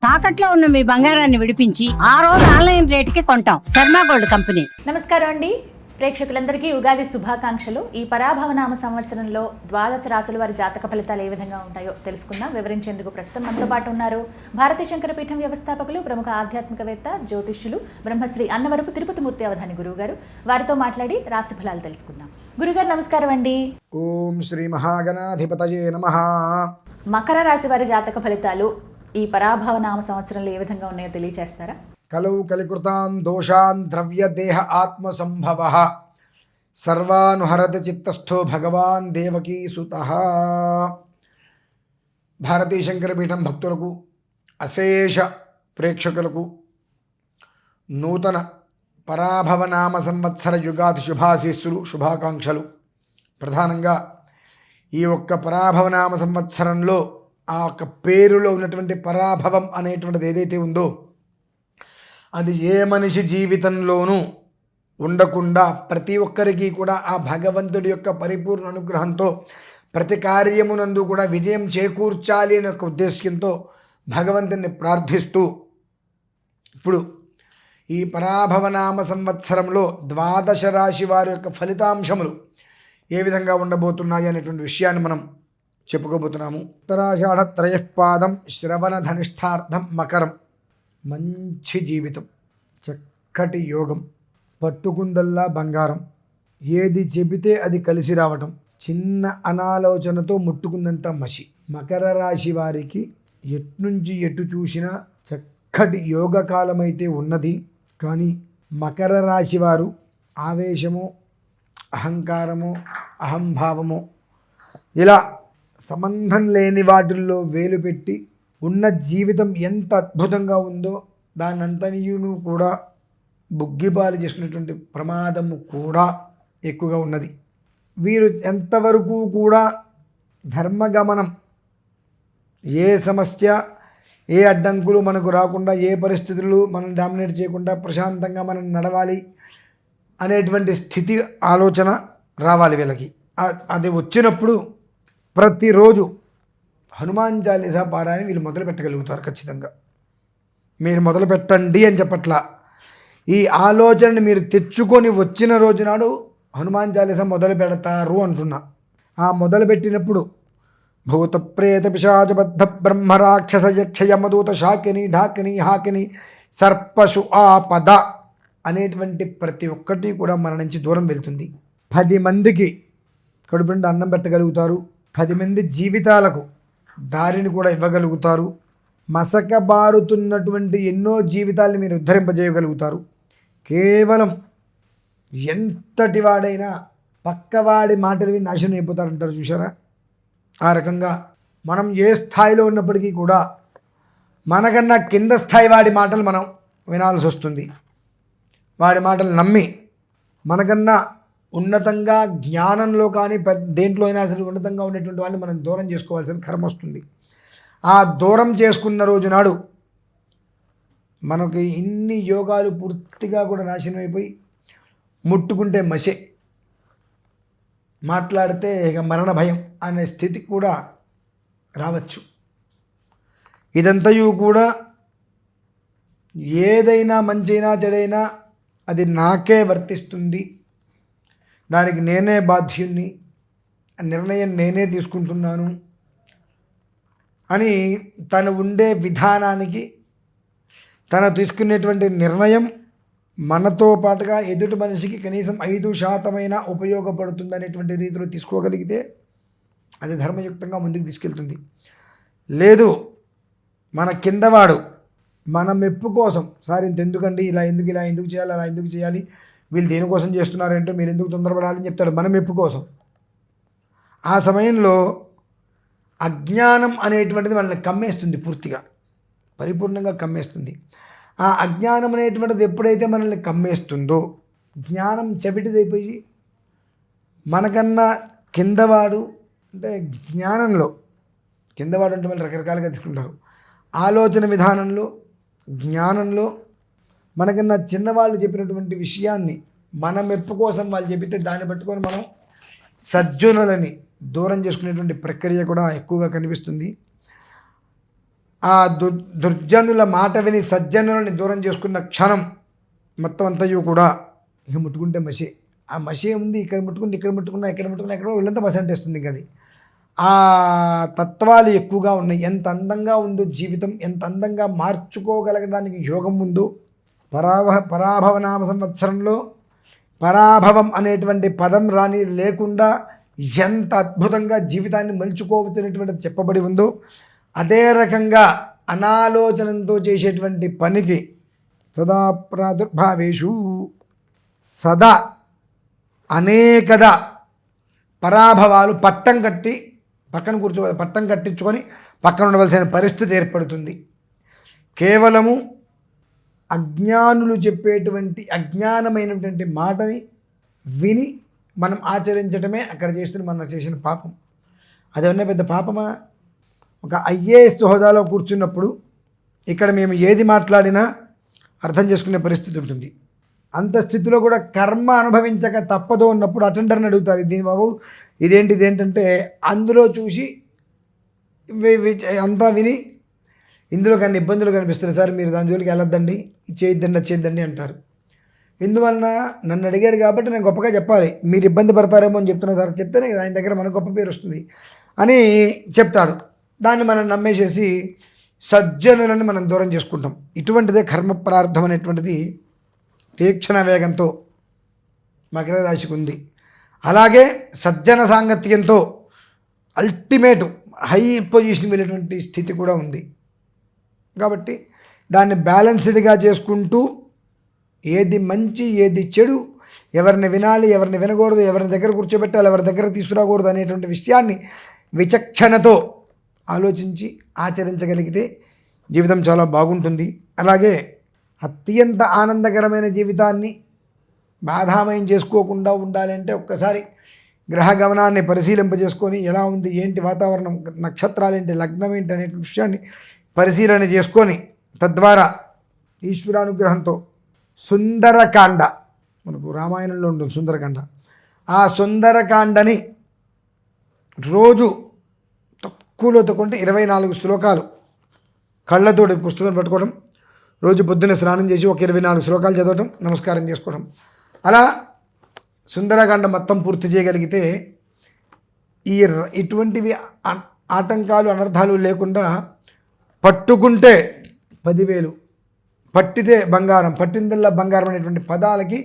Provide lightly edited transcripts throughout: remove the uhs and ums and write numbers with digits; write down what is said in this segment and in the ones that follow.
తాకట్లో ఉన్న మీ బంగారాన్ని విడిపించి ఆ రోజు ఆన్లైన్ రేటుకి కొంటాం. Sharma gold company. నమస్కారం అండి ప్రేక్షకులందరికీ ఉగాది శుభాకాంక్షలు. ఈ పరాభవనామ సంవత్సరంలో ద్వాదశ రాశుల వారి జాతక ఫలితాలు ఏ విధంగా ఉంటాయో తెలుసుకుందాం. వివరించేందుకు ప్రస్తుతం మనతో పాటు ఉన్నారు భారతీయ శంకర పీఠం వ్యవస్థాపకులు, ప్రముఖ ఆధ్యాత్మికవేత్త, జ్యోతిష్యులు, బ్రహ్మశ్రీ అన్నవరపు తిరుపతి మూర్తి అవధాని గురువు గారు. వారితో మాట్లాడి రాశి ఫలాలు తెలుసుకుందాం. గురుగారు నమస్కారం అండి. ఓం శ్రీ మహాగణాధిపతయే నమః. మకర రాశి వారి జాతక ఫలితాలు ఈ పరాభవనామ సంవత్సరంలో ఏ విధంగా ఉన్నాయో తెలియజేస్తారా? కలౌ కలికృతాన్ దోషాన్ ద్రవ్య దేహ ఆత్మ సంభవః సర్వానుహరతి చిత్తస్థో భగవాన్ దేవకీ సుతః. భారతీయ శంకరపీఠం భక్తులకు, అశేష ప్రేక్షకులకు నూతన పరాభవనామ సంవత్సర యుగాది శుభాశీస్సులు, శుభాకాంక్షలు. ప్రధానంగా ఈ ఒక్క పరాభవనామ సంవత్సరంలో ఆ ఒక్క పేరులో ఉన్నటువంటి పరాభవం అనేటువంటిది ఏదైతే ఉందో అది ఏ మనిషి జీవితంలోనూ ఉండకుండా ప్రతి ఒక్కరికి కూడా ఆ భగవంతుడి యొక్క పరిపూర్ణ అనుగ్రహంతో ప్రతి కార్యమునందు కూడా విజయం చేకూర్చాలి అనే ఒక ఉద్దేశ్యంతో భగవంతుని ప్రార్థిస్తూ ఇప్పుడు ఈ పరాభవనామ సంవత్సరంలో ద్వాదశ రాశి వారి యొక్క ఫలితాంశములు ఏ విధంగా ఉండబోతున్నాయి అనేటువంటి విషయాన్ని మనం చెప్పుకోబోతున్నాము. ఉత్తరాషాఢ త్రయపాదం శ్రవణ ధనిష్టార్థం మకరం. మంచి జీవితం, చక్కటి యోగం, పట్టుకుందల్లా బంగారం, ఏది చెబితే అది కలిసి రావటం, చిన్న అనాలోచనతో ముట్టుకుందంతా మసి. మకర రాశి వారికి ఎట్నుంచి ఎటు చూసినా చక్కటి యోగకాలమైతే ఉన్నది. కానీ మకర రాశి వారు ఆవేశము, అహంకారము, అహంభావము ఇలా సంబంధం లేని వాటిల్లో వేలు పెట్టి ఉన్న జీవితం ఎంత అద్భుతంగా ఉందో దానంతనియును కూడా బుగ్గిబాలు చేసుకునేటువంటి ప్రమాదము కూడా ఎక్కువగా ఉన్నది. వీరు ఎంతవరకు కూడా ధర్మగమనం, ఏ సమస్య, ఏ అడ్డంకులు మనకు రాకుండా, ఏ పరిస్థితులు మనం డామినేట్ చేయకుండా ప్రశాంతంగా మనం నడవాలి అనేటువంటి స్థితి, ఆలోచన రావాలి వీళ్ళకి. అది వచ్చినప్పుడు ప్రతిరోజు హనుమాన్ చాలీసా పారాయణ వీళ్ళు మొదలు పెట్టగలుగుతారు. ఖచ్చితంగా మీరు మొదలు పెట్టండి అని చెప్పట్లా, ఈ ఆలోచనని మీరు తెచ్చుకొని వచ్చిన రోజు నాడు హనుమాన్ చాలీసా మొదలు పెడతారు అంటున్నా. ఆ మొదలు పెట్టినప్పుడు భూత ప్రేత పిశాచబద్ధ బ్రహ్మ రాక్షస యక్ష యమదూత శాకిని ఢాకిని హాకిని సర్పశు ఆపద అనేటువంటి ప్రతి ఒక్కటి కూడా మన నుంచి దూరం వెళ్తుంది. 10 మందికి కడుపు నిండా అన్నం పెట్టగలుగుతారు. 10 మంది జీవితాలకు దారిని కూడా ఇవ్వగలుగుతారు. మసకబారుతున్నటువంటి ఎన్నో జీవితాలని మీరు ఉద్ధరింపజేయగలుగుతారు. కేవలం ఎంతటి వాడైనా పక్కవాడి మాటలు విని నాశనం అయిపోతారంటారు చూసారా? ఆ రకంగా మనం ఏ స్థాయిలో ఉన్నప్పటికీ కూడా మనకన్నా కింద స్థాయి వాడి మాటలు మనం వినాల్సి వస్తుంది. వాడి మాటలు నమ్మి మనకన్నా ఉన్నతంగా జ్ఞానంలో కానీ దేంట్లో అయినా సరే ఉన్నతంగా ఉండేటువంటి వాళ్ళని మనం దూరం చేసుకోవాల్సిన కర్మ వస్తుంది. ఆ దూరం చేసుకున్న రోజు నాడు మనకి ఇన్ని యోగాలు పూర్తిగా కూడా నాశనం అయిపోయి ముట్టుకుంటే మసే, మాట్లాడితే ఇక మరణ భయం అనే స్థితికి కూడా రావచ్చు. ఇదంతయు కూడా ఏదైనా మంచైనా చెడైనా అది నాకే వర్తిస్తుంది, దానికి నేనే బాధ్యుణ్ణి, నిర్ణయం నేనే తీసుకుంటున్నాను అని తను ఉండే విధానానికి, తను తీసుకునేటువంటి నిర్ణయం మనతో పాటుగా ఎదుటి మనిషికి కనీసం 5% ఉపయోగపడుతుంది అనేటువంటి రీతిలో తీసుకోగలిగితే అది ధర్మయుక్తంగా ముందుకు తీసుకెళ్తుంది. లేదు మన కిందవాడు మన మెప్పు కోసం, సార్ ఇంత ఎందుకండి, ఇలా ఎందుకు చేయాలి, అలా ఎందుకు చేయాలి, వీళ్ళు దేనికోసం చేస్తున్నారంటే మీరు ఎందుకు తొందరపడాలని చెప్తాడు మన మెప్పు కోసం. ఆ సమయంలో అజ్ఞానం అనేటువంటిది మనల్ని కమ్మేస్తుంది, పూర్తిగా పరిపూర్ణంగా కమ్మేస్తుంది. ఆ అజ్ఞానం అనేటువంటిది ఎప్పుడైతే మనల్ని కమ్మేస్తుందో జ్ఞానం చెవిటిదైపోయి మనకన్నా కిందవాడు, అంటే జ్ఞానంలో కిందవాడు అంటే వాళ్ళు రకరకాలుగా తీసుకుంటారు, ఆలోచన విధానంలో, జ్ఞానంలో మనకన్నా చిన్నవాళ్ళు చెప్పినటువంటి విషయాన్ని మన మెప్పు కోసం వాళ్ళు చెబితే దాన్ని పట్టుకొని మనం సజ్జనులని దూరం చేసుకునేటువంటి ప్రక్రియ కూడా ఎక్కువగా కనిపిస్తుంది. ఆ దుర్జనుల మాట విని సజ్జనులని దూరం చేసుకున్న క్షణం మొత్తం అంతయు కూడా ఇక ముట్టుకుంటే మసి. ఆ మసి ఏముంది, ఇక్కడ ముట్టుకుంది, ఇక్కడ ముట్టుకున్నా, ఇక్కడ ముట్టుకున్నా, ఇక్కడ వీళ్ళంతా మసి అంటేస్తుంది. ఇంక అది ఆ తత్వాలు ఎక్కువగా ఉన్నాయి. ఎంత అందంగా ఉందో జీవితం, ఎంత అందంగా మార్చుకోగలగడానికి యోగం ఉందో. పరాభవనామ సంవత్సరంలో పరాభవం అనేటువంటి పదం రాని లేకుండా ఎంత అద్భుతంగా జీవితాన్ని మలుచుకోవచ్చు అనేటువంటిది చెప్పబడి ఉందో, అదే రకంగా అనాలోచనంతో చేసేటువంటి పనికి సదా ప్రాదుర్భావేషు సదా అనేకద పరాభవాలు పట్టం కట్టించుకొని పక్కన ఉండవలసిన పరిస్థితి ఏర్పడుతుంది. కేవలము అజ్ఞానులు చెప్పేటువంటి అజ్ఞానమైనటువంటి మాటని విని మనం ఆచరించడమే అక్కడ మనం చేసిన పాపం. అదేమన్నా పెద్ద పాపమా? ఒక ఐఏఎస్ హోదాలో కూర్చున్నప్పుడు ఇక్కడ మేము ఏది మాట్లాడినా అర్థం చేసుకునే పరిస్థితి ఉంటుంది. అంత స్థితిలో కూడా కర్మ అనుభవించక తప్పదో ఉన్నప్పుడు అటెండర్ని అడుగుతారు, దీని బాబు ఇదేంటంటే అందులో చూసి అంతా విని ఇందులో కానీ ఇబ్బందులు కనిపిస్తారు, సార్ మీరు దాని జోలికి వెళ్ళొద్దండి, చేయొద్దండి అంటారు. ఎందువలన నన్ను అడిగాడు కాబట్టి నేను గొప్పగా చెప్పాలి, మీరు ఇబ్బంది పడతారేమో అని చెప్తున్నా సార్, చెప్తేనే ఆయన దగ్గర మనకు గొప్ప పేరు వస్తుంది అని చెప్తాడు. దాన్ని మనం నమ్మేసేసి సజ్జనులను మనం దూరం చేసుకుంటాం. ఇటువంటిదే కర్మ ప్రార్థం అనేటువంటిది తీక్షణ వేగంతో మకర రాశికి ఉంది. అలాగే సజ్జన సాంగత్యంతో అల్టిమేట్ హై పొజిషన్ వెళ్ళేటువంటి స్థితి కూడా ఉంది. కాబట్టి దాన్ని బ్యాలెన్స్డ్గా చేసుకుంటూ ఏది మంచి ఏది చెడు, ఎవరిని వినాలి ఎవరిని వినకూడదు, ఎవరిని దగ్గర కూర్చోబెట్టాలి ఎవరి దగ్గర తీసుకురాకూడదు అనేటువంటి విషయాన్ని విచక్షణతో ఆలోచించి ఆచరించగలిగితే జీవితం చాలా బాగుంటుంది. అలాగే అత్యంత ఆనందకరమైన జీవితాన్ని బాధామయం చేసుకోకుండా ఉండాలి అంటే ఒక్కసారి గ్రహ గమనాన్ని పరిశీలింపజేసుకొని ఎలా ఉంది, ఏంటి వాతావరణం, నక్షత్రాలు ఏంటి, లగ్నం ఏంటి అనే విషయాన్ని పరిశీలన చేసుకొని తద్వారా ఈశ్వరానుగ్రహంతో సుందరకాండ, మనకు రామాయణంలో ఉంటుంది సుందరకాండ, ఆ సుందరకాండని రోజు తక్కువలో తక్కువ 24 శ్లోకాలు కళ్ళతోటి పుస్తకం పట్టుకోవడం, రోజు పొద్దున్న స్నానం చేసి ఒక 24 శ్లోకాలు చదవటం, నమస్కారం చేసుకోవడం, అలా సుందరకాండ మొత్తం పూర్తి చేయగలిగితే ఇటువంటివి ఆటంకాలు అనర్థాలు లేకుండా పట్టుకుంటే 10,000, పట్టితే బంగారం, పట్టిందల్లా బంగారం అనేటువంటి పదాలకి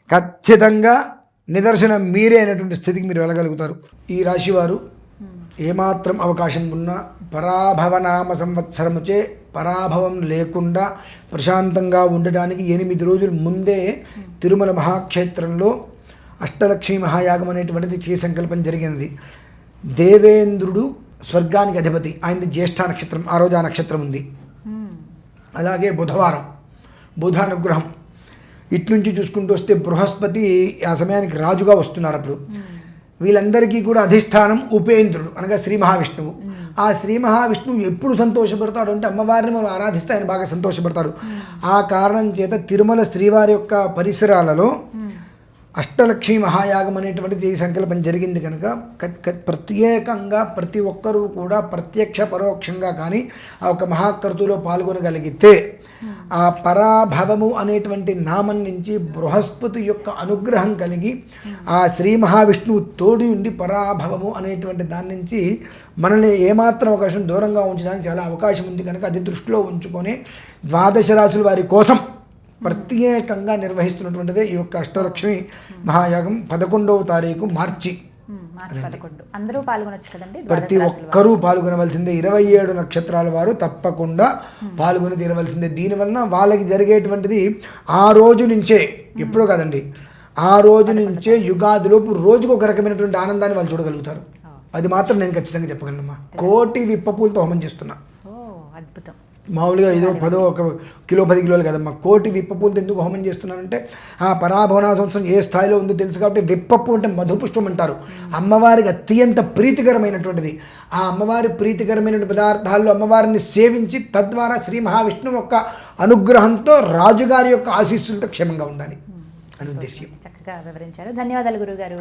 ఖచ్చితంగా నిదర్శనం మీరే అనేటువంటి స్థితికి మీరు వెళ్ళగలుగుతారు. ఈ రాశివారు ఏమాత్రం అవకాశం ఉన్నా పరాభవనామ సంవత్సరముచే పరాభవం లేకుండా ప్రశాంతంగా ఉండటానికి 8 రోజుల ముందే తిరుమల మహాక్షేత్రంలో అష్టలక్ష్మీ మహాయాగం అనేటువంటిది చేయ సంకల్పం జరిగినది. దేవేంద్రుడు స్వర్గానికి అధిపతి, ఆయనది జ్యేష్ఠ నక్షత్రం, ఆ రోజు ఆ నక్షత్రం ఉంది. అలాగే బుధవారం బుధ అనుగ్రహం, ఇటు నుంచి చూసుకుంటూ వస్తే బృహస్పతి ఆ సమయానికి రాజుగా వస్తున్నారు. అప్పుడు వీళ్ళందరికీ కూడా అధిష్టానం ఉపేంద్రుడు అనగా శ్రీ మహావిష్ణువు. ఆ శ్రీ మహావిష్ణువు ఎప్పుడు సంతోషపడతాడు అంటే అమ్మవారిని మనం ఆరాధిస్తే ఆయన బాగా సంతోషపడతాడు. ఆ కారణం చేత తిరుమల శ్రీవారి యొక్క పరిసరాలలో అష్టలక్ష్మీ మహాయాగం అనేటువంటిది సంకల్పం జరిగింది కనుక ప్రత్యేకంగా ప్రతి ఒక్కరూ కూడా ప్రత్యక్ష పరోక్షంగా కానీ ఆ ఒక మహాకర్తులో పాల్గొనగలిగితే ఆ పరాభవము అనేటువంటి నామం నుంచి బృహస్పతి యొక్క అనుగ్రహం కలిగి ఆ శ్రీ మహావిష్ణువు తోడి ఉండి పరాభవము అనేటువంటి దాని నుంచి మనల్ని ఏమాత్రం అవకాశం దూరంగా ఉంచడానికి చాలా అవకాశం ఉంది కనుక అది దృష్టిలో ఉంచుకొని 12 రాశుల వారి కోసం ప్రత్యేకంగా నిర్వహిస్తున్నటువంటిదే ఈ యొక్క అష్టలక్ష్మి మహాయాగం 11వ తారీఖు మార్చి. అందరూ పాల్గొనొచ్చు కదండి, ప్రతి ఒక్కరూ పాల్గొనవలసిందే. 27 నక్షత్రాల వారు తప్పకుండా పాల్గొని తీరవలసిందే. దీనివలన వాళ్ళకి జరిగేటువంటిది ఆ రోజు నుంచే, ఎప్పుడో కాదండి, ఆ రోజు నుంచే యుగాదిలోపు రోజుకు ఒక రకమైనటువంటి ఆనందాన్ని వాళ్ళు చూడగలుగుతారు. అది మాత్రం నేను ఖచ్చితంగా చెప్పగలనమ్మా. 1,000,000 విప్పపూలతో హోమం చేస్తున్నా. అద్భుతం. మామూలుగా ఏదో 10 కిలో 10 కిలోలు కదమ్మా, 1,000,000 విప్పపూలతో ఎందుకు హోమం చేస్తున్నానంటే ఆ పరాభవన సంవత్సరం ఏ స్థాయిలో ఉందో తెలుసు కాబట్టి. విప్పపు అంటే మధుపుష్పం అంటారు, అమ్మవారికి అత్యంత ప్రీతికరమైనటువంటిది. ఆ అమ్మవారి ప్రీతికరమైనటువంటి పదార్థాల్లో అమ్మవారిని సేవించి తద్వారా శ్రీ మహావిష్ణువు యొక్క అనుగ్రహంతో రాజుగారి యొక్క ఆశీస్సులతో క్షేమంగా ఉండాలి అని ఉద్దేశ్యం. చక్కగా వివరించారు. ధన్యవాదాలు గురుగారు.